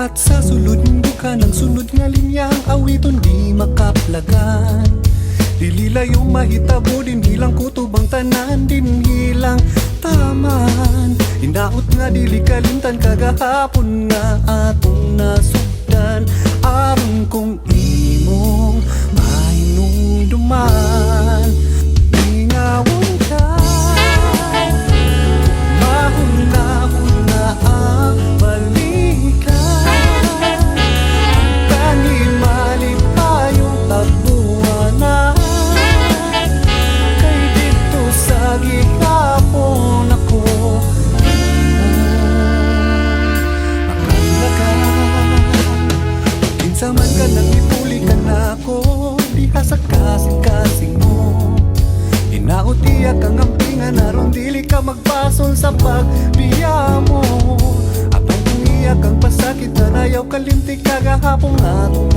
At sa sulod ka ng sunod nga linyang awiton di makaplagan. Dili layo mahitabo din hilang kutubang tanan, din hilang taman. Hinaot nga dili kalimtan kagahapon nga atong nasugdan. Aron kong imong mahinungduman, ingawon ka mahuna-huna ang balikan. Tani malipayong tagbuanan, kay dito sa gihapon ako kinsa man ka nang ipuli ka na ako, diha sa kasing-kasing mo. Hinaot iya kang ampingan aron dili ka magpasol sa pagbiya mo. Apang kung iya kang pasakit na nayaw kalimti kagahapong atong